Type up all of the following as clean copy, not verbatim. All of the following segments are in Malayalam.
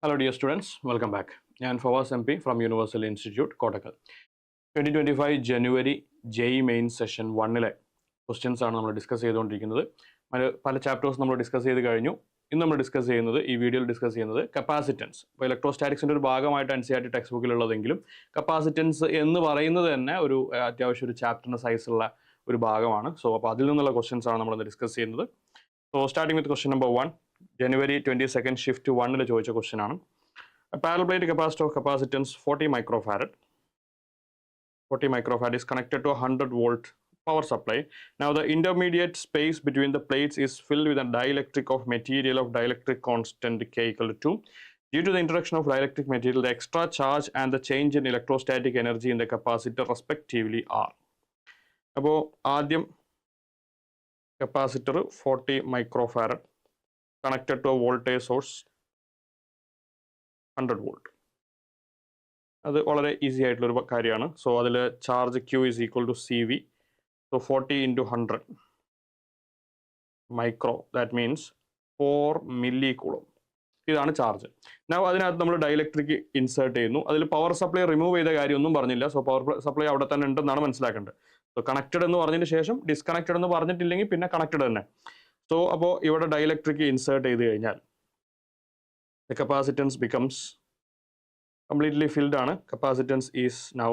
Hello dear students, welcome back. I am Fawaz MP from Universal Institute, Kottakkal. 2025 January JEE Main Session 1-ലെ ക്വസ്റ്റ്യൻസ് ആണ് നമ്മൾ ഡിസ്കസ് ചെയ്തുകൊണ്ടിരിക്കുന്നത്. പല ചാപ്റ്റേഴ്സ് നമ്മൾ ഡിസ്കസ് ചെയ്ത് കഴിഞ്ഞു. ഇന്ന് നമ്മൾ ഡിസ്കസ് ചെയ്യുന്നത്, ഈ വീഡിയോയിൽ ഡിസ്കസ് ചെയ്യുന്നത് കപ്പാസിറ്റൻസ്. ഇപ്പോൾ ഇലക്ട്രോസ്റ്റാറ്റിക്സിൻ്റെ ഒരു ഭാഗമായിട്ട് NCERT ടെക്സ്റ്റ് ബുക്കിലുള്ളതെങ്കിലും കപ്പാസിറ്റൻസ് എന്ന് പറയുന്നത് തന്നെ ഒരു അത്യാവശ്യം ഒരു ചാപ്റ്ററിൻ്റെ സൈസുള്ള ഒരു ഭാഗമാണ്. സോ അപ്പോൾ അതിൽ നിന്നുള്ള ക്വസ്റ്റ്യൻസ് ആണ് നമ്മൾ ഡിസ്കസ് ചെയ്യുന്നത്. So starting with question number 1. January 22nd shift 1 ചോദിച്ച ക്വസ്റ്റ്യൻ ആണ്. A parallel plate capacitor of capacitance 40 microfarad. 40 microfarad is connected to a 100 volt power supply. Now the intermediate space between the plates is filled with a dielectric of material of dielectric constant K equal to 2. Due to the introduction of dielectric material, the extra charge and the change in electrostatic energy in the capacitor respectively are. അപ്പോൾ ആദ്യം capacitor 40 microfarad connected to a voltage source 100 volt. അത് വളരെ ഈസി ആയിട്ടുള്ളൊരു കാര്യമാണ്. സോ അതിൽ charge Q is equal to CV. So 40 into 100 micro, that means 4 millicoulomb. ഇതാണ് ചാർജ്. Now അതിനകത്ത് നമ്മൾ ഡൈലക്ട്രിക് ഇൻസേർട്ട് ചെയ്യുന്നു. അതിൽ പവർ സപ്ലൈ റിമൂവ് ചെയ്ത കാര്യമൊന്നും പറഞ്ഞില്ല. സോ പവർ സപ്ലൈ അവിടെ തന്നെ ഉണ്ടെന്നാണ് മനസ്സിലാക്കേണ്ടത്. സോ കണക്റ്റഡ് എന്ന് പറഞ്ഞതിന് ശേഷം ഡിസ്കണക്റ്റഡ് എന്ന് പറഞ്ഞിട്ടില്ലെങ്കിൽ പിന്നെ കണക്റ്റഡ് തന്നെ. സോ അപ്പോൾ ഇവിടെ ഡൈലക്ട്രിക് ഇൻസേർട്ട് ചെയ്ത് കഴിഞ്ഞാൽ the capacitance becomes completely filled ആണ്. Capacitance is now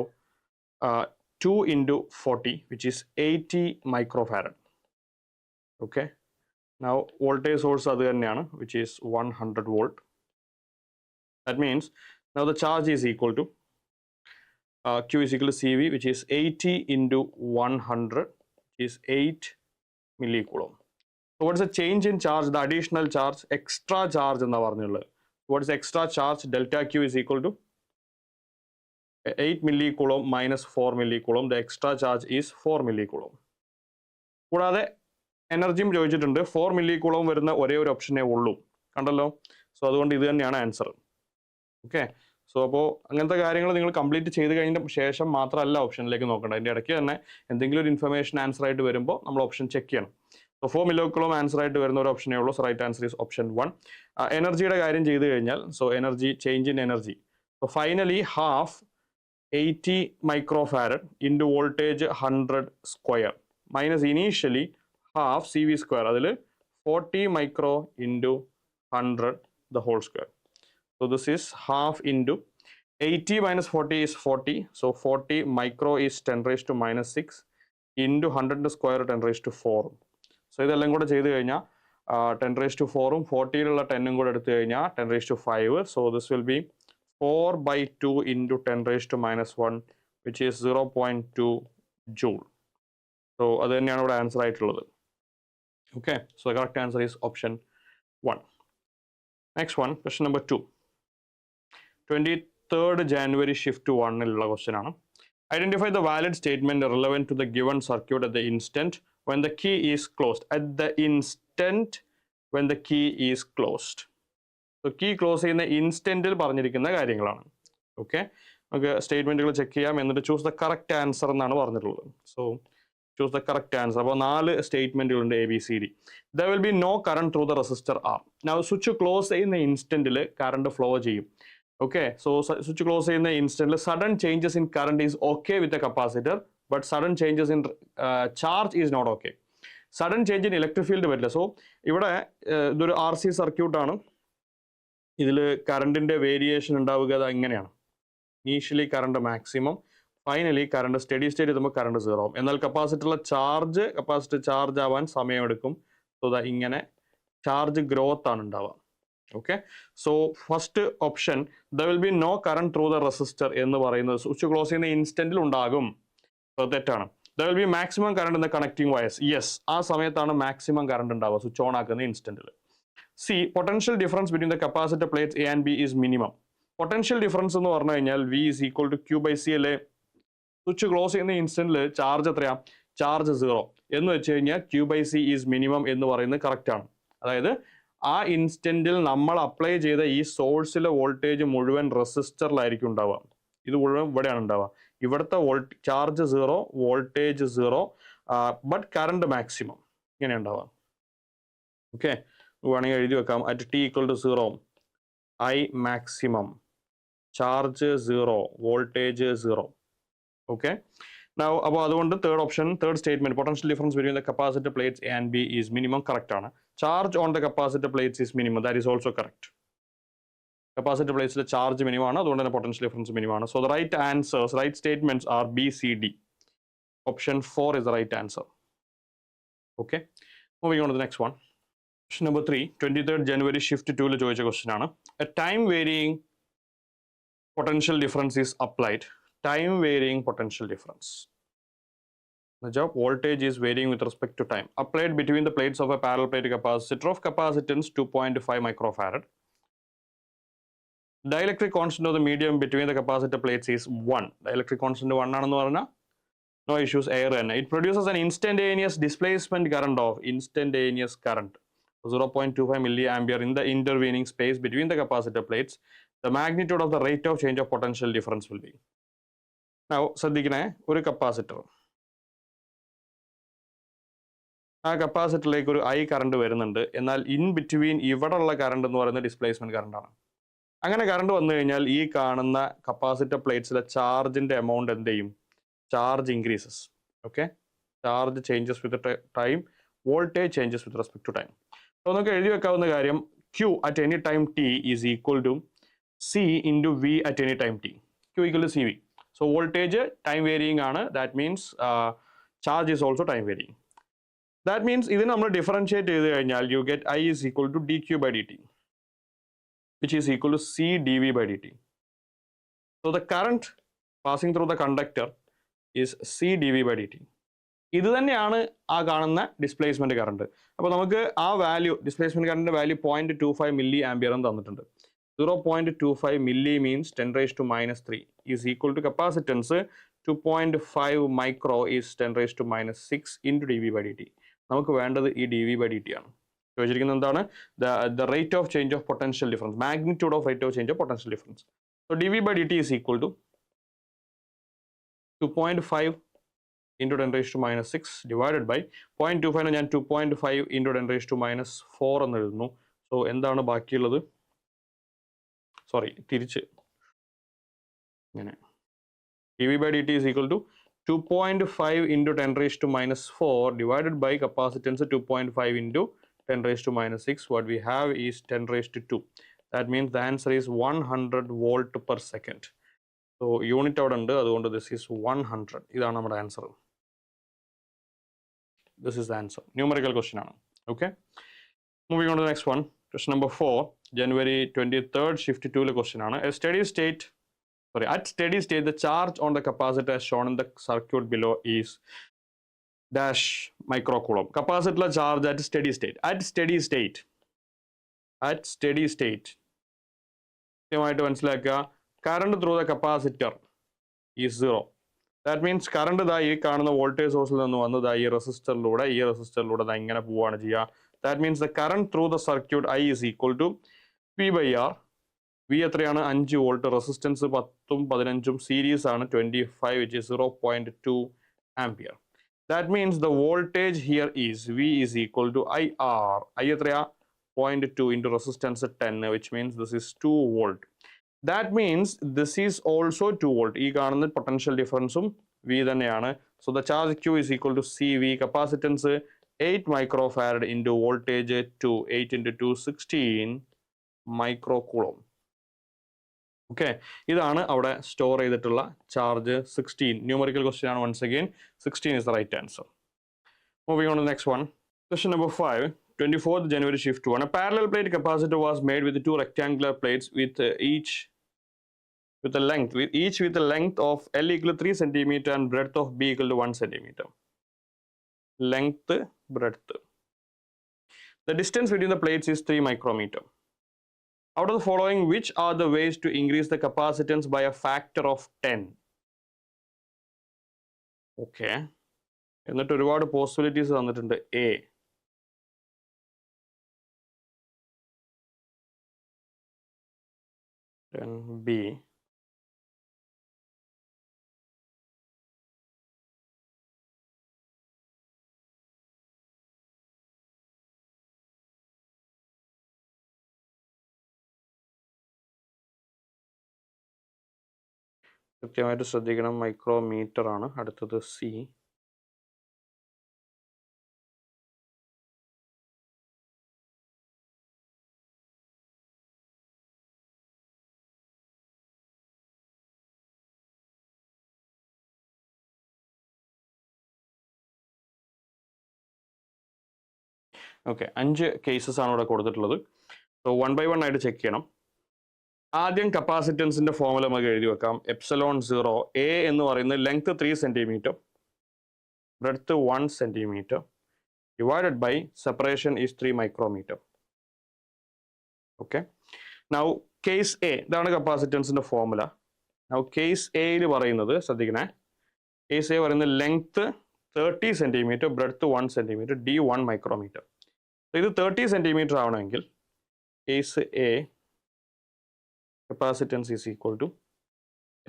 2 into 40, which is 80 microfarad. Okay. Now voltage source അത് തന്നെയാണ്, which is 100 volt. That means now the charge is equal to Q is equal to CV, which is 80 into 100, which is 8 millicoulomb. So what is the change in charge? The additional charge, extra charge എന്നാ പറഞ്ഞുള്ളത്. What is extra charge? Delta Q is equal to 8 millicoulomb minus 4 millicoulomb. The extra charge is 4 millicoulomb. കൂടാതെ എനർജിയും ചോദിച്ചിട്ടുണ്ട്. 4 millicoulomb വരുന്ന ഒരേ ഒരു ഓപ്ഷനേ ഉള്ളൂ, കണ്ടല്ലോ. സോ അതുകൊണ്ട് ഇത് തന്നെയാണ് ആൻസർ. ഓക്കെ. സോ അപ്പോൾ അങ്ങനത്തെ കാര്യങ്ങൾ നിങ്ങൾ കംപ്ലീറ്റ് ചെയ്ത് കഴിഞ്ഞ ശേഷം മാത്രമല്ല ഓപ്ഷനിലേക്ക് നോക്കേണ്ടത്. അതിൻ്റെ ഇടയ്ക്ക് തന്നെ എന്തെങ്കിലും ഒരു ഇൻഫർമേഷൻ ആൻസർ ആയിട്ട് വരുമ്പോൾ നമ്മൾ ഓപ്ഷൻ ചെക്ക് ചെയ്യണം. സോ 4 millicoulomb ആൻസർ ആയിട്ട് വരുന്ന ഒരു ഓപ്ഷനേ ഉള്ളൂ. So right answer is option 1. എനർജിയുടെ കാര്യം ചെയ്ത് കഴിഞ്ഞാൽ, so energy, change in energy. So finally half 80 microfarad into voltage 100 square minus initially half CV square. അതിൽ 40 micro into 100 the whole square. So this is half into 80 minus 40 is 40. So 40 micro is 10 raised to minus 6 into 100 square 10 raised to 4. So ഇതെല്ലാം കൂടെ ചെയ്ത് കഴിഞ്ഞാൽ 10 raised to 4ഉം 40യിലുള്ള 10ഉം കൂടെ എടുത്തു കഴിഞ്ഞാൽ 10 raised to 5. So this will be 4 by 2 into 10 raised to minus 1, which is 0.2 joule. So അത് തന്നെയാണ് ഇവിടെ ആൻസർ ആയിട്ടുള്ളത്. Okay, so the correct answer is option 1. Next one, question number 2. 23rd January shift 1-ലുള്ള question ആണ്. Identify the valid statement relevant to the given circuit at the instant when the key is closed. At the instant when the key is closed. So key close ചെയ്യുന്ന ഇൻസ്റ്റന്റിൽ പറഞ്ഞിരിക്കുന്ന കാര്യങ്ങളാണ്. ഓക്കെ, നമുക്ക് സ്റ്റേറ്റ്മെന്റുകൾ ചെക്ക് ചെയ്യാം. എന്നിട്ട് ചൂസ് ദ കറക്റ്റ് ആൻസർ എന്നാണ് പറഞ്ഞിട്ടുള്ളത്. So choose the correct answer. അപ്പോൾ 4 സ്റ്റേറ്റ്മെന്റുകളുണ്ട് ABCD. There will be no current through the resistor R. Now switch close ചെയ്യുന്ന ഇൻസ്റ്റന്റിൽ കറണ്ട് ഫ്ലോ ചെയ്യും. ഓക്കെ, സോ സ്വിച്ച് ക്ലോസ് ചെയ്യുന്ന ഇൻസ്റ്റന്റിൽ sudden changes in current is okay with a capacitor, but sudden changes in charge is not okay. Sudden change in electric field പറ്റില്ല. സോ ഇവിടെ ഇതൊരു RC സർക്യൂട്ടാണ്. ഇതിൽ കറണ്ടിൻ്റെ വേരിയേഷൻ ഉണ്ടാവുക അത് ഇങ്ങനെയാണ്. Initially current maximum, finally current steady state എത്തുമ്പോൾ കറണ്ട് 0 ആവും. എന്നാൽ കപ്പാസിറ്ററിലെ കപ്പാസിറ്റർ ചാർജ് ആവാൻ സമയമെടുക്കും. സോ ദാ ഇങ്ങനെ ചാർജ് ഗ്രോത്ത് ആണ് ഉണ്ടാവുക. Okay, so first option there will be no current through the resistor എന്ന് പറയുന്നത് സ്വിച്ച് ക്ലോസ് ചെയ്യുന്ന ഇൻസ്റ്റന്റിൽ ഉണ്ടാകും. സോ തെറ്റാണ്. There will be maximum current in the connecting wires. Yes, ആ സമയത്താണ് മാക്സിമം കറണ്ട് ഉണ്ടാവുക സ്വിച്ച് ഓൺ ആക്കുന്ന ഇൻസ്റ്റന്റിൽ. C, potential difference between the capacitor plates A and B is minimum. Potential difference എന്ന് പറഞ്ഞു കഴിഞ്ഞാൽ V is equal to Q by C അല്ലേ. സ്വിച്ച് ക്ലോസ് ചെയ്യുന്ന ഇൻസ്റ്റന്റിൽ ചാർജ് എത്രയാ? ചാർജ് 0 എന്ന് വെച്ച് കഴിഞ്ഞാൽ Q by C is minimum എന്ന് പറയുന്നത് കറക്റ്റ് ആണ്. അതായത് ആ ഇൻസ്റ്റന്റിൽ നമ്മൾ അപ്ലൈ ചെയ്ത ഈ സോഴ്സിലെ വോൾട്ടേജ് മുഴുവൻ റെസിസ്റ്ററിലായിരിക്കും ഉണ്ടാവുക. ഇത് മുഴുവൻ ഇവിടെയാണ് ഉണ്ടാവുക. ഇവിടുത്തെ charge 0, voltage 0, but current maximum ഇങ്ങനെ ഉണ്ടാവുക. ഓക്കെ, വേണമെങ്കിൽ എഴുതി വെക്കാം. At T equal to 0 I maximum, charge 0, voltage 0. Okay. Now, about the third option, third statement, potential difference between the capacitor plates A and B is minimum, correct. Charge on the capacitor plates is minimum, that is also correct. Capacitor plates the charge minimum, the potential difference minimum. So the right answers, right statements are B, C, D. Option 4 is the right answer. Okay. Moving on to the next one. Question number 3, 23rd January shift 2 le choicha question aanu. A time varying potential difference is applied. Time varying potential difference. The job voltage is varying with respect to time. Applied between the plates of a parallel plate capacitor of capacitance 2.5 microfarad. Dielectric constant of the medium between the capacitor plates is 1. Dielectric constant 1 ആണെന്ന് പറഞ്ഞാൽ no issues, air തന്നെ. It produces an instantaneous displacement current of 0.25 milliampere in the intervening space between the capacitor plates. The magnitude of the rate of change of potential difference will be. Now, ശ്രദ്ധിക്കണേ, ഒരു capacitor. ആ കപ്പാസിറ്ററിലേക്ക് ഒരു ഐ കറണ്ട് വരുന്നുണ്ട്. എന്നാൽ ഇൻ ബിറ്റ്വീൻ ഇവിടെയുള്ള കറണ്ട് എന്ന് പറയുന്നത് ഡിസ്പ്ലേസ്മെന്റ് കറണ്ട് ആണ്. അങ്ങനെ കറണ്ട് വന്നു കഴിഞ്ഞാൽ ഈ കാണുന്ന കപ്പാസിറ്റർ പ്ലേറ്റ്സിലെ ചാർജിന്റെ എമൗണ്ട് എന്ത് ചെയ്യും? Charge increases. Okay, charge changes with time, voltage changes with respect to time. അപ്പോൾ നമുക്ക് എഴുതി വെക്കാവുന്ന കാര്യം Q at any time t is equal to C into V at any time t. Q equal to CV. So voltage time varying ആണ്. That means charge is also time varying. That means ഇതിനെ നമ്മൾ ഡിഫറൻഷിയേറ്റ് ചെയ്ത് കഴിഞ്ഞാൽ you get I is equal to dq by dt, which is equal to C dV by dt. So the current passing through the conductor is C dV by dt. ഇത് തന്നെയാണ് ആ കാണുന്ന ഡിസ്പ്ലേസ്മെന്റ് കറണ്ട്. അപ്പോൾ നമുക്ക് ആ വാല്യൂ, ഡിസ്പ്ലേസ്മെന്റ് കറണ്ടിന്റെ വാല്യൂ 0.25 മില്ലി ആംപിയർ എന്ന് തന്നിട്ടുണ്ട്. 0.25 milli means 10 raised to minus 3 is equal to capacitance 2.5 micro is 10 raised to minus 6 into dV by dt. നമുക്ക് വേണ്ടത് ഈ dV by dt ആണ്. ചോദിച്ചിരിക്കുന്നത് എന്താണ്? The rate of change of potential difference, magnitude of rate of change of potential difference. So dV by dt is equal to 2.5 into 10 raised to minus 6 divided by 0.25 ഞാൻ 2.5 into 10 raised to minus 4 എന്ന് എഴുതുന്നു. സോ എന്താണ് ബാക്കിയുള്ളത്? സോറി, തിരിച്ച് ഇങ്ങനെ dV by dt is equal to 2.5 into 10 raised to minus 4 divided by capacitance 2.5 into 10 raised to minus 6. What we have is 10 raised to 2. That means the answer is 100 volt per second. So unit അവിടെ ഉണ്ട്, അതുകൊണ്ട് this is 100. ഇതാണ് നമ്മുടെ answer. This is the answer. Numerical question ആണ്. Okay. Moving on to the next one. Question number 4, January 23rd shift 2 question ആണ്. At steady state, the charge on the capacitor as shown in the circuit below is dash microcoulomb. Capacitor charge at steady state. At steady state. കൃത്യമായിട്ട് മനസ്സിലാക്കുക, current through the capacitor is 0. That means current ഇതാ ഈ കാണുന്ന വോൾട്ടേജ് സോഴ്സിൽ നിന്ന് വന്നത് ഈ റെസിസ്റ്ററിലൂടെ ഇങ്ങനെ പോവുകയാണ് ചെയ്യുക. That means the current through the circuit I is equal to P by R. V എത്രയാണ്? 5 വോൾട്ട്. റെസിസ്റ്റൻസ് 10ഉം 15ഉം സീരീസ് ആണ് 25, which is 0.2 ampere. That means the voltage here is V is equal to IR. I എത്രയാ? 0.2 into resistance 10, which means this is 2 volt. That means this is also 2 volt. ഈ കാണുന്ന പൊട്ടൻഷ്യൽ ഡിഫറൻസും V തന്നെയാണ്. So the charge Q is equal to CV. Capacitance 8 microfarad into voltage 2. 8 into 2, 16 microcoulomb. Okay, ഇതാണ് അവിടെ സ്റ്റോർ ചെയ്തിട്ടുള്ള ചാർജ് 16. ന്യൂമറിക്കൽ ക്വസ്റ്റ്യൻ ആണ്. once again 16 is the right answer. Moving on to the next one. Question number 5, 24th January shift 1. A parallel plate capacitor was made with 2 rectangular plates with each with a length of L equal to 3 cm and breadth of B equal to 1 cm. Length, breadth. The distance between the plates is 3 micrometer. Out of the following, which are the ways to increase the capacitance by a factor of 10? Okay. എന്നിട്ട് ഒരുപാട് പോസിബിലിറ്റീസ് തന്നിട്ടുണ്ട്. A, then B, കൃത്യമായിട്ട് ശ്രദ്ധിക്കണം, മൈക്രോമീറ്റർ ആണ്. അടുത്തത് സി. ഓക്കെ, 5 കേസസ് ആണ് ഇവിടെ കൊടുത്തിട്ടുള്ളത്. സോ 1 by 1 ആയിട്ട് ചെക്ക് ചെയ്യണം. ആദ്യം കപ്പാസിറ്റൻസിന്റെ ഫോർമുല നമുക്ക് എഴുതി വെക്കാം. എപ്സിലോൺ 0 എ എന്ന് പറയുന്നത് length 3 centimetre, breadth 1 centimetre, divided by separation is 3 micrometre. Okay, now case A, ഇതാണ് കപ്പാസിറ്റൻസിന്റെ ഫോർമുല. നൗ കേസ് എയിൽ പറയുന്നത് ശ്രദ്ധിക്കണേ, കേസ് എ പറയുന്നത് length 30 centimetre, breadth 1 centimetre, D 1 micrometre. ഇത് 30 സെന്റിമീറ്റർ ആവണമെങ്കിൽ case A capacitance is equal to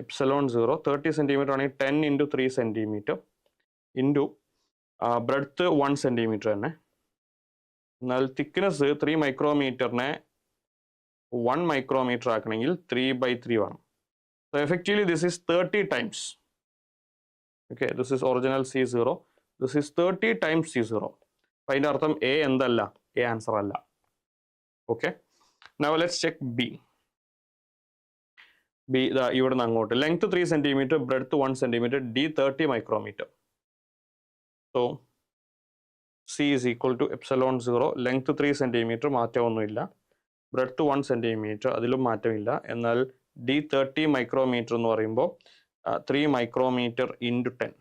epsilon 0, 30 centimeter ആണെങ്കിൽ 10 into 3 centimeter into breadth 1 centimeter തന്നെ. എന്നാൽ തിക്നെസ് 3 മൈക്രോമീറ്ററിനെ 1 മൈക്രോമീറ്റർ ആക്കണമെങ്കിൽ 3/3 വേണം. So effectively this is 30 times. Okay, this is original C0. This is 30 times C0. അപ്പോൾ അതിൻ്റെ അർത്ഥം എ എന്തല്ല, എ ആൻസർ അല്ല. Okay, now let's check B. B ഇതാ ഇവിടെ നിന്ന് അങ്ങോട്ട് length 3 centimetre, breadth 1 centimetre, D 30 micrometre. So C is equal to epsilon 0, length 3 centimetre, മാറ്റമൊന്നുമില്ല, ബ്രെഡ്ത്ത് 1 സെന്റിമീറ്റർ, അതിലും മാറ്റമില്ല. എന്നാൽ ഡി 30 മൈക്രോമീറ്റർ എന്ന് പറയുമ്പോൾ 3 മൈക്രോമീറ്റർ ഇൻറ്റു 10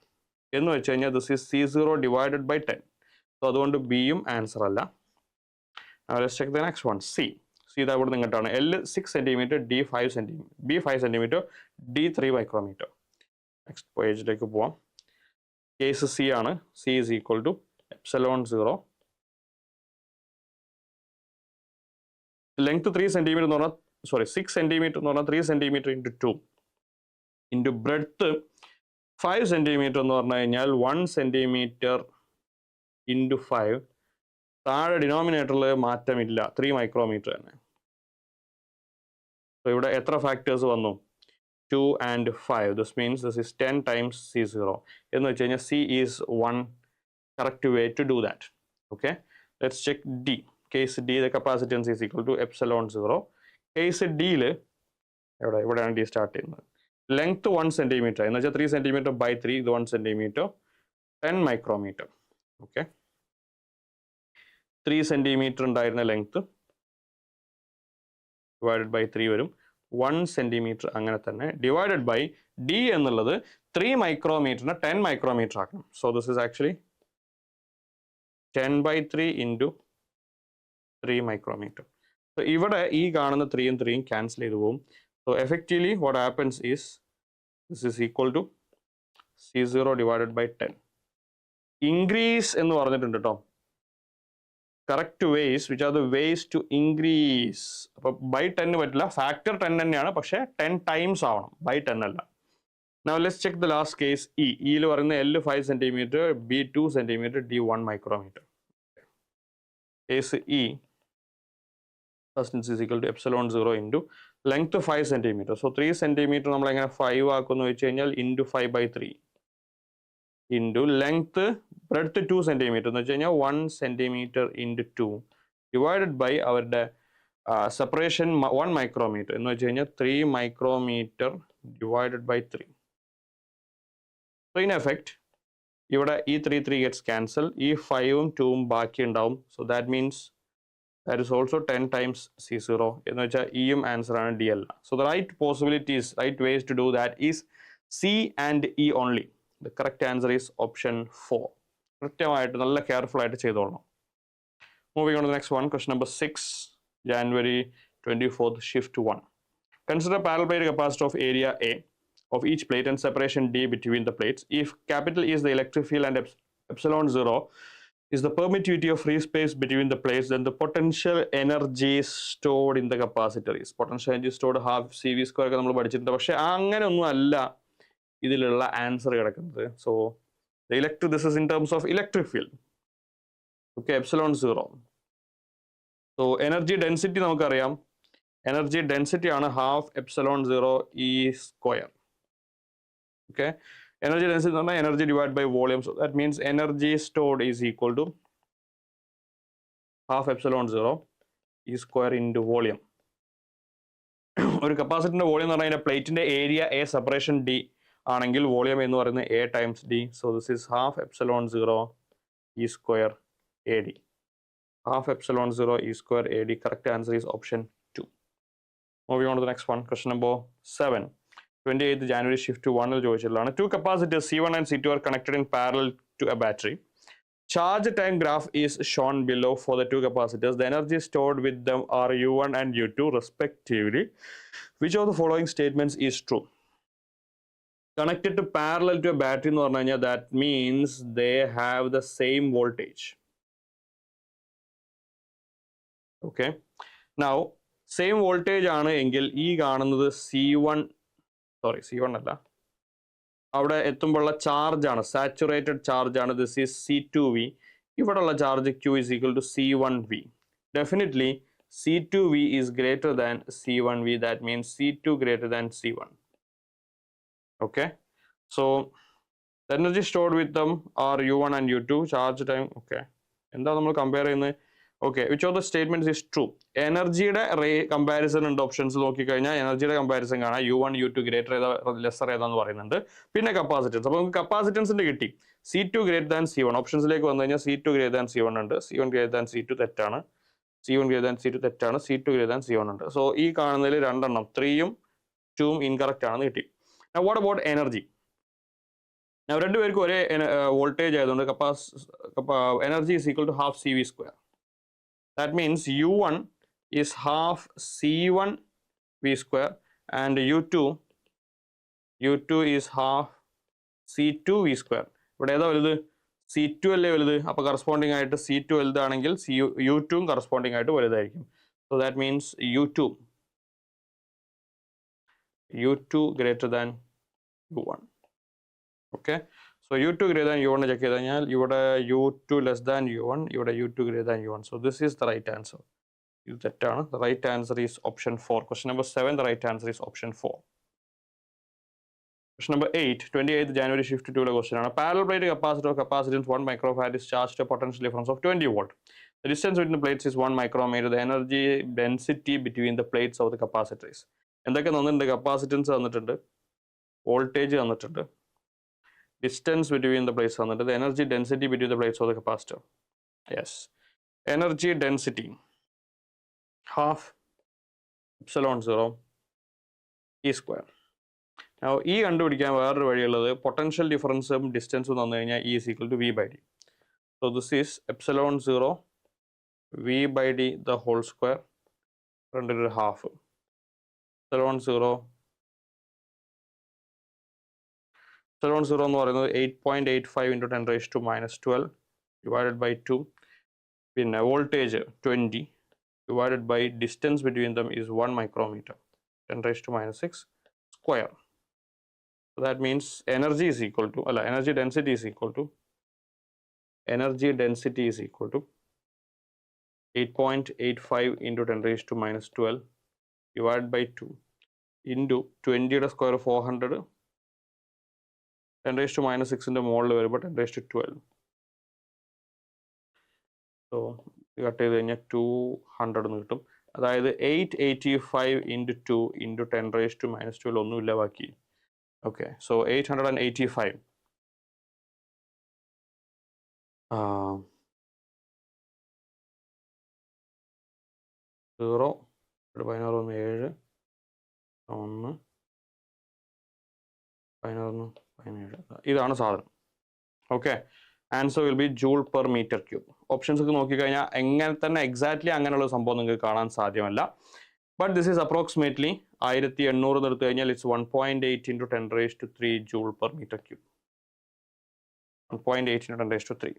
എന്ന് വെച്ച് കഴിഞ്ഞാൽ this is C0 divided by 10. So അതുകൊണ്ട് ബിയും ആൻസർ അല്ല. Let's check the next one, C. ഇതാ ഇവിടെ നിങ്ങട്ടാണ് L 6 centimetre, D 5 centimetre, B 5 centimetre, D 3 micrometre. Next പേജിലേക്ക് പോവാം. കേസ് സി ആണ്. C is equal to epsilon 0, length 3 centimetre എന്ന് പറഞ്ഞാൽ 6 സെന്റിമീറ്റർ എന്ന് പറഞ്ഞാൽ 3 centimetre into 2 into breadth 5 centimetre എന്ന് പറഞ്ഞു കഴിഞ്ഞാൽ 1 സെന്റിമീറ്റർ ഇൻറ്റു 5. താഴെ ഡിനോമിനേറ്ററിൽ മാറ്റമില്ല, 3 മൈക്രോമീറ്റർ തന്നെ. സോ ഇവിടെ എത്ര ഫാക്ടേഴ്സ് വന്നു? 2 and 5. This means this is 10 times C0 എന്ന് വെച്ച് കഴിഞ്ഞാൽ C is 1 correct way to do that. Okay, let's check D. Case D, the capacitance is equal to epsilon 0. കേസ് ഡിയിൽ ഇവിടെയാണ് ഡി സ്റ്റാർട്ട് ചെയ്യുന്നത്. ലെങ്ത് 1 സെന്റിമീറ്റർ എന്ന് വെച്ചാൽ 3 സെന്റിമീറ്റർ ബൈ 3, ഇത് 1 സെന്റിമീറ്റർ, 10 മൈക്രോമീറ്റർ. ഓക്കെ, 3 സെന്റിമീറ്റർ ഉണ്ടായിരുന്ന ലെങ്ത് ഡിവൈഡഡ് ബൈ 3 വരും, 1 സെന്റിമീറ്റർ അങ്ങനെ തന്നെ, ഡിവൈഡഡ് ബൈ ഡി എന്നുള്ളത് 3 മൈക്രോമീറ്ററിനെ 10 മൈക്രോമീറ്റർ ആക്കണം. So this is actually 10/3 into 3 micrometre. So ഇവിടെ ഈ കാണുന്ന 3യും 3യും ക്യാൻസൽ ചെയ്തു പോകും. So effectively what happens is this is equal to C0 divided by 10. Increase എന്ന് പറഞ്ഞിട്ടുണ്ട് കേട്ടോ. Correct ways which are the ways to increase. അപ്പോൾ ബൈ 10 പറ്റില്ല, ഫാക്ടർ 10 തന്നെയാണ്, പക്ഷേ 10 ടൈംസ് ആവണം, ബൈ 10 അല്ല. Now let's check the last case E. ഇയിൽ പറയുന്ന L 5 centimetre, B 2 centimetre, D 1 micrometre. Case E is equal to epsilon 0 into length 5 centimetre. So 3 centimetre നമ്മൾ എങ്ങനെ 5 ആക്കുന്നു വെച്ച് കഴിഞ്ഞാൽ into 5/3 into length breadth 2 centimetre എന്ന് വെച്ച് കഴിഞ്ഞാൽ 1 സെന്റിമീറ്റർ ഇൻറ്റു 2 ഡിവൈഡഡ് ബൈ അവരുടെ സെപ്പറേഷൻ 1 മൈക്രോമീറ്റർ എന്ന് വെച്ച് കഴിഞ്ഞാൽ 3 micrometre divided by 3. So in effect ഇവിടെ ഈ 3 ഗെറ്റ്സ് ക്യാൻസൽ, ഈ 5ഉം 2ഉം ബാക്കി ഉണ്ടാവും. So that means that is also 10 times C0 എന്ന് വെച്ചാൽ ഇയും ആൻസർ ആണ്, ഡി അല്ല. So the right possibilities, right ways to do that is C and E only. The correct answer is option 4. കൃത്യമായിട്ട് നല്ല കെയർഫുൾ ആയിട്ട് ചെയ്തോളണം. Moving on to the next one, question number 6, January 24th, shift 1. Consider parallel plate capacitor of area A of each plate and separation D between the plates. If capital is the electric field and epsilon 0 is the permittivity of free space between the plates, then the potential energy stored in the capacitor is potential energy stored half CV square ഒക്കെ നമ്മൾ പഠിച്ചിട്ടുണ്ട്. പക്ഷെ അങ്ങനെ ഒന്നും അല്ല ഇതിലുള്ള ആൻസർ കിടക്കുന്നത്. So this is in terms of electric field. Okay, epsilon 0. So energy density നമുക്കറിയാം, എനർജി ഡെൻസിറ്റി ആണ് half epsilon 0 E square. Okay, energy density is energy divided by volume, so that means energy stored is equal to half epsilon 0 E square into volume. ഒരു കപ്പാസിറ്ററിന്റെ വോളിയം എന്ന് പറഞ്ഞാൽ പ്ലേറ്റിന്റെ ഏരിയ എ സെപ്പറേഷൻ ഡി ആണെങ്കിൽ വോളിയം എന്ന് പറയുന്നത് A times D. So this is half epsilon 0 E square A D. Half epsilon 0 E square A D. Correct answer is option 2. Moving on to the next one. Question number 7. 28th January shift to 1 ചോദിച്ചിട്ടുള്ളതാണ്. Two capacitors C1 and C2 are connected in parallel to a battery. Charge time graph is shown below for the two capacitors. The energy stored with them are U1 and U2 respectively. Which of the following statements is true? Connected to parallel to a battery എന്ന് പറഞ്ഞു കഴിഞ്ഞാൽ that means they have the same voltage. Okay. Now same voltage ആണ് എങ്കിൽ ഈ കാണുന്നത് C1 അല്ല, അവിടെ എത്തുമ്പോഴുള്ള ചാർജ് ആണ്, സാച്ചുറേറ്റഡ് ചാർജ് ആണ്. This is C2V. ഇവിടെയുള്ള charge Q is equal to C1V. Definitely C2V is greater than C1V. That means C2 greater than C1. Okay, so the energy stored with them are U1 and U2. Charge time. Okay, എന്താ നമ്മൾ കമ്പയർ ചെയ്യുന്നത്? Okay, which of the statements is true? എനർജിയുടെ കമ്പാരിസൺ ഉണ്ട് ഓപ്ഷൻസ് നോക്കിക്കഴിഞ്ഞാൽ. എനർജിയുടെ കമ്പാരിസൺ കാണാം. U1 U2 ഗ്രേറ്റർ ഏതാ ലെസർ ഏതാന്ന് പറയുന്നുണ്ട്. പിന്നെ കപ്പാസിറ്റൻസ്. അപ്പോൾ നമുക്ക് കപ്പാസിറ്റൻസിന്റെ കിട്ടി. C2 greater than C1. ഓപ്ഷൻസിലേക്ക് വന്നു കഴിഞ്ഞാൽ C2 ഗ്രേറ്റർ ദാൻ C1 ഉണ്ട്. C1 ഗ്രേറ്റർ ദാൻ C2 തെറ്റാണ്. C1 ഗ്രേറ്റർ ദാൻ C2 തെറ്റാണ്. C2 ഗ്രേറ്റർ ദാൻ C1 ഉണ്ട്. സോ ഈ കാണുന്നതിൽ രണ്ടെണ്ണം 3ഉം 2ഉം ഇൻകറക്റ്റ് ആണെന്ന് കിട്ടി. Now what about energy? Now രണ്ടുപേർക്കും ഒരേ വോൾട്ടേജ് ആയതുകൊണ്ട് energy is equal to half CV square. That means U1 is half C1 V square and U2 is half C2 V square. ഇവിടെ ഏതാ വലുത്? C2 അല്ലേ വലുത്. അപ്പോൾ കറസ്പോണ്ടിങ് ആയിട്ട് C2 വലുതാണെങ്കിൽ U2 കറസ്പോണ്ടിങ് ആയിട്ട് വലുതായിരിക്കും. So that means U2 greater than U1. Okay. So U2 greater than U1 check ചെയ്ത് കഴിഞ്ഞാൽ ഇവിടെ U2 less than U1, ഇവിടെ U2 greater than U1. So this is the right answer. ഇത് തെറ്റാണ്. The right answer is option 4. Question number 7, the right answer is option 4. Question number 8, 28th January shift to the question. A parallel plate capacitor of capacitance 1 microfarad is charged to a potential difference of 20 volt. The distance between the plates is 1 micrometer. The energy density between the plates of the capacitor is. എന്തൊക്കെ തന്നിട്ടുണ്ട്? കപ്പാസിറ്റൻസ് തന്നിട്ടുണ്ട്, വോൾട്ടേജ് തന്നിട്ടുണ്ട്, distance between the plates തന്നിട്ടുണ്ട്, the energy density between the plates of the capacitor. Yes, energy density half epsilon 0 E square. Now E കണ്ടുപിടിക്കാൻ വേറൊരു വഴിയുള്ളത് പൊട്ടൻഷ്യൽ ഡിഫറൻസും ഡിസ്റ്റൻസും തന്നു കഴിഞ്ഞാൽ E is equal to V by D. So this is epsilon 0 V by D the whole square രണ്ടൊരു ഹാഫ്. epsilon 0 എന്ന് പറയുന്നത് 8.85 into 10 raised to minus 12 divided by 2. പിന്നെ voltage 20 divided by distance between them is 1 micrometer, 10 raised to minus 6 square. So that means energy is equal to, energy density is equal to 8.85 into 10 raised to minus 12 divided by 2 into 20 square 400, 10 raised to minus 6 in the model variable 10 raised to 12. So cut ചെയ്ത് കഴിഞ്ഞാൽ 200 എന്ന് കിട്ടും. അതായത് 885 into 2 into 10 raised to minus 12 ഒന്നുമില്ല ബാക്കി. Okay, so 885 0 16 7 1 16 17 ഇതാണ് സാധനം. Okay, answer will be joule per metre cube. Options ഒക്കെ നോക്കിക്കഴിഞ്ഞാൽ എങ്ങനെ തന്നെ എക്സാക്ട്ലി അങ്ങനെയുള്ള സംഭവം നിങ്ങൾക്ക് കാണാൻ സാധ്യമല്ല. ബട്ട് ദിസ് ഈസ് അപ്രോക്സിമേറ്റ്ലി 1800 എടുത്തു കഴിഞ്ഞാൽ it's 1.8 into 10 raised to 3 joule per metre cube. 1.8 into 10 raised to 3.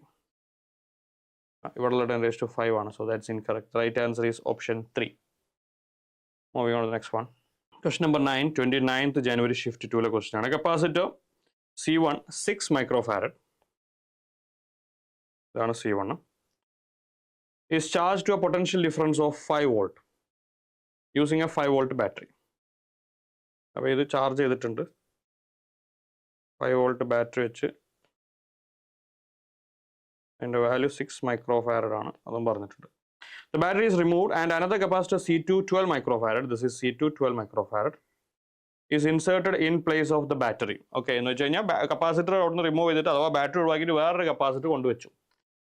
ഇവിടെയുള്ള 10 raised to 5 ആണ്. So that's incorrect. Right answer is option 3. Moving on to the next one. Question number 9, 29th January shift to the question. A capacitor C1 6 microfarad, C1 is charged to a potential difference of 5 volt using a 5 volt battery. അപ്പോൾ ഇത് ചാർജ് ചെയ്തിട്ടുണ്ട്. 5 volt battery വെച്ച് അതിൻ്റെ വാല്യൂ 6 microfarad ആണ്, അതും പറഞ്ഞിട്ടുണ്ട്. The battery is removed and another capacitor C2 12 microfarad, this is C2 12 microfarad, is inserted in place of the battery. Okay, എന്ന് വെച്ച് കഴിഞ്ഞാൽ കപ്പാസിറ്റർ അവിടെ നിന്ന് റിമൂവ് ചെയ്തിട്ട് അഥവാ ബാറ്ററി ഒഴിവാക്കിയിട്ട് വേറൊരു കപ്പാസിറ്റർ കൊണ്ടുവച്ചു.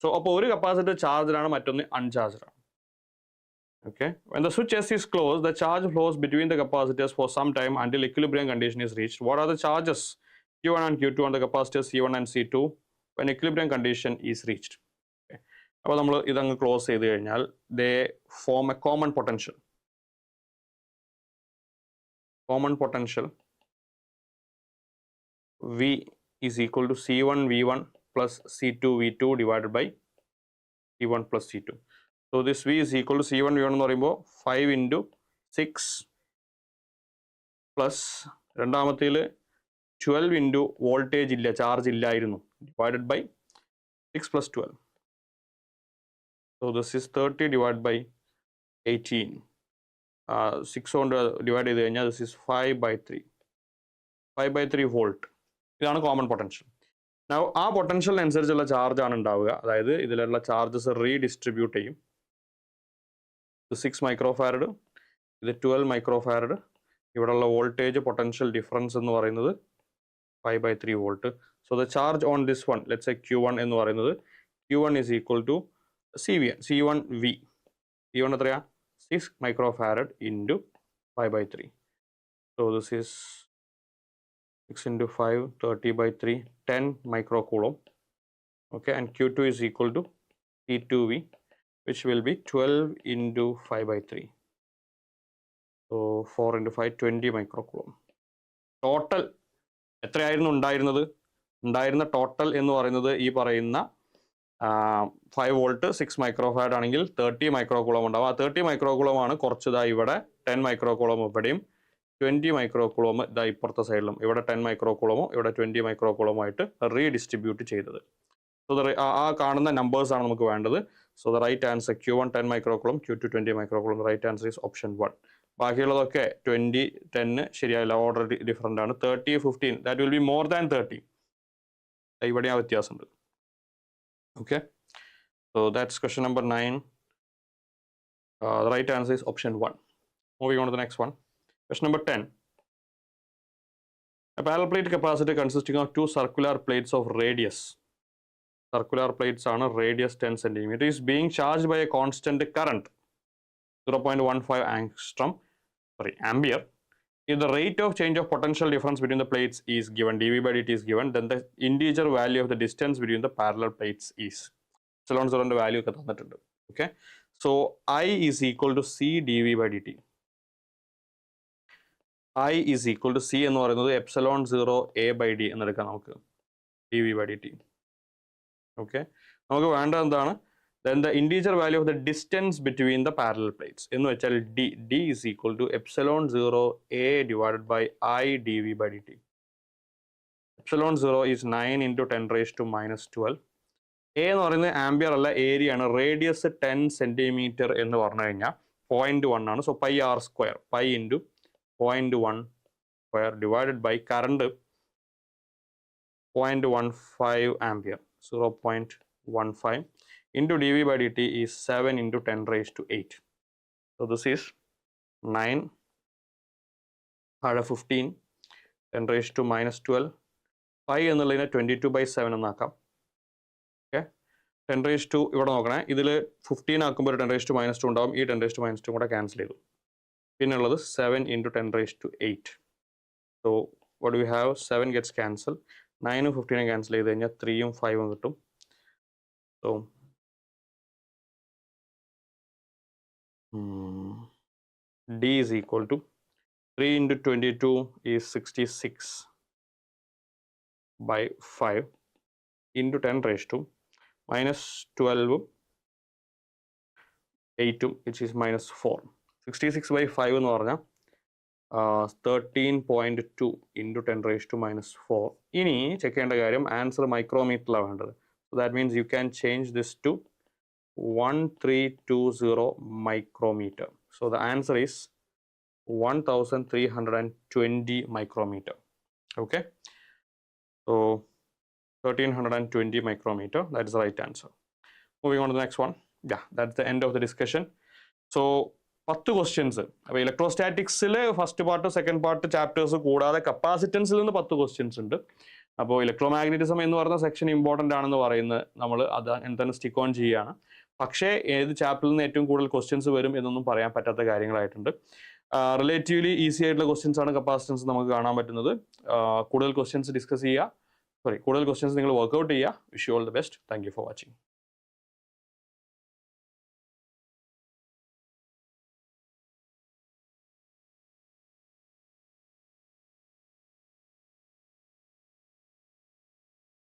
സോ അപ്പോൾ ഒരു കപ്പാസിറ്റർ ചാർജ്ഡാണ്, മറ്റൊന്ന് അൺചാർജ്ഡ് ആണ്. Okay, when the switch S is closed, the charge flows between the capacitors for some time until equilibrium condition is reached. What are the charges Q1 and Q2 on the capacitors C1 and C2 when equilibrium condition is reached? Okay, അപ്പോൾ നമ്മൾ ഇതങ്ങ് ക്ലോസ് ചെയ്ത് കഴിഞ്ഞാൽ they form a common potential. Common potential V is equal to C1 V1 plus C2 V2 divided by C1 plus C2. So this V is equal to C1 V1 എന്ന് പറയുമ്പോൾ 5 into 6 plus രണ്ടാമത്തേൽ 12 into വോൾട്ടേജ് ഇല്ല, ചാർജ് ഇല്ലായിരുന്നു, divided by 6 plus 12. So this is 30 divided by 18. 6 കൊണ്ട് ഡിവൈഡ് ചെയ്ത് കഴിഞ്ഞാൽ this is 5 by 3 വോൾട്ട്. ഇതാണ് കോമൺ പൊട്ടൻഷ്യൽ. ആ പൊട്ടൻഷ്യലിനനുസരിച്ചുള്ള ചാർജ് ആണ് ഉണ്ടാവുക, അതായത് ഇതിലുള്ള ചാർജസ് റീഡിസ്ട്രിബ്യൂട്ട് ചെയ്യും. ഇത് 6 microfarad, ഇത് 12 microfarad, ഇവിടെയുള്ള വോൾട്ടേജ് പൊട്ടൻഷ്യൽ ഡിഫറൻസ് എന്ന് പറയുന്നത് 5 by 3 volt. So the charge on this one, let's say Q1 എന്ന് പറയുന്നത് Q1 is equal to C1V. C1 എത്രയാ? 6 microfarad into 5 by 3. So this is 6 into 5, 30 by 3, 10 microcoulomb. Okay, and Q2 is equal to C2V, which will be 12 into 5 by 3. So 4 into 5, 20 microcoulomb. Total എത്രയായിരുന്നു ഉണ്ടായിരുന്ന ടോട്ടൽ എന്ന് പറയുന്നത് ഈ പറയുന്ന 5 വോൾട്ട് 6 microfarad ആണെങ്കിൽ 30 microcoulomb ഉണ്ടാവും. ആ 30 microcoulomb ആണ് കുറച്ചതാ ഇവിടെ 10 microcoulomb ഇവിടെയും 20 microcoulomb ഇതാ ഇപ്പുറത്തെ സൈഡിലും, ഇവിടെ 10 microcoulomb ഇവിടെ 20 microcoulomb ആയിട്ട് റീഡിസ്ട്രിബ്യൂട്ട് ചെയ്തത്. സോ ആ കാണുന്ന നമ്പേഴ്സ് ആണ് നമുക്ക് വേണ്ടത്. So the right answer Q1 10 microcoulomb, Q2 20 microcoulomb. The right answer is option 1. ബാക്കിയുള്ളതൊക്കെ 20 10 ശരിയായില്ല, ഓർഡർ ഡിഫറെൻ്റ് ആണ്. 30 15 that will be more than 30. ഇവിടെ ആ വ്യത്യാസമുണ്ട്. Okay, so that's question number 9. The right answer is option 1. Moving on to the next one. Question number 10. A parallel plate capacitor consisting of two circular plates of radius. Circular plates are radius 10 cm is being charged by a constant current 0.15 ampere. If the rate of change of potential difference between the plates is given, dV by dt is given, then the integer value of the distance between the parallel plates is. Epsilon 0 ന്റെ വാല്യൂ ഒക്കെ തന്നിട്ടുണ്ട്. Okay, so I is equal to C dV by dt. I is equal to C എന്ന് പറയുന്നത് epsilon 0 A by D എന്നെടുക്കാം നമുക്ക്, dV by dt. Okay, നമുക്ക് വേണ്ട എന്താണ്? Then the integer value of the distance between the parallel plates എന്ന് വെച്ചാൽ D is equal to epsilon 0 A divided by I dV by dt. Epsilon 0 is 9 into 10 raised to minus 12. A എന്ന് പറയുന്നത് ആംബിയർ അല്ല, ഏരിയ ആണ്. റേഡിയസ് 10 സെന്റിമീറ്റർ എന്ന് പറഞ്ഞു കഴിഞ്ഞാൽ 0.1 ആണ്. So pi R square, pi into 0.1 square divided by current 0.15 ampere, 0.15 into dV by dt is 7 into 10 raised to 8. So this is 9 15 10 raised to minus 12. 5 എന്നുള്ളതിനെ 22 by 7 എന്നാക്കാം. ഓക്കെ, 10 raised to ഇവിടെ നോക്കണേ, ഇതിൽ 15 ആക്കുമ്പോൾ ഒരു 10 raised to minus 2 ഉണ്ടാവും, ഈ 10 raised to minus 2 കൂടെ ക്യാൻസൽ ചെയ്തു. പിന്നെ ഉള്ളത് 7 into 10 raised to 8. So what do we have? 7 gets cancelled, 9 15 cancel ചെയ്ത് കഴിഞ്ഞാൽ 3 5 കിട്ടും. So D is equal to 3 into 22 is 66 by 5 into 10 raised to minus 12 8 which is minus 4. 66 by 5 എന്ന് പറഞ്ഞാൽ 13.2 into 10 raised to minus 4. ഇനി ചെക്ക് ചെയ്യേണ്ട കാര്യം, ആൻസർ മൈക്രോമീറ്ററിലാണ് വേണ്ടത്. So that means you can change this to 1320 micrometer. So the answer is 1320 micrometer. Okay, So 1320 micrometer, that is the right answer. Moving on to the next one. Yeah, that's the end of the discussion. So 10 questions. അപ്പോൾ ഇലക്ട്രോസ്റ്റാറ്റിക്സിൽ first part second part chapters കൂടാതെ കപ്പാസിറ്റൻസിൽ നിന്ന് 10 ക്വസ്റ്റ്യൻസ് ഉണ്ട്. അപ്പോൾ ഇലക്ട്രോമാഗ്നറ്റിസം എന്ന് പറയുന്ന സെക്ഷൻ ഇമ്പോർട്ടൻ്റ് ആണെന്ന് പറയുന്നത് നമ്മൾ അത് എന്താണ് സ്റ്റിക്ക് ഓൺ ചെയ്യുകയാണ്. പക്ഷേ ഏത് ചാപ്റ്ററിൽ നിന്ന് ഏറ്റവും കൂടുതൽ ക്വസ്റ്റ്യൻസ് വരും എന്നൊന്നും പറയാൻ പറ്റാത്ത കാര്യങ്ങളായിട്ടുണ്ട്. റിലേറ്റീവ്ലി ഈസി ആയിട്ടുള്ള ക്വസ്റ്റ്യൻസ് ആണ് കപ്പാസിറ്റൻസ് നമുക്ക് കാണാൻ പറ്റുന്നത്. കൂടുതൽ ക്വസ്റ്റ്യൻസ് ഡിസ്കസ് ചെയ്യുക, കൂടുതൽ ക്വസ്റ്റ്യൻസ് നിങ്ങൾ വർക്ക്ഔട്ട് ചെയ്യുക. Wish you all the best. Thank you for watching.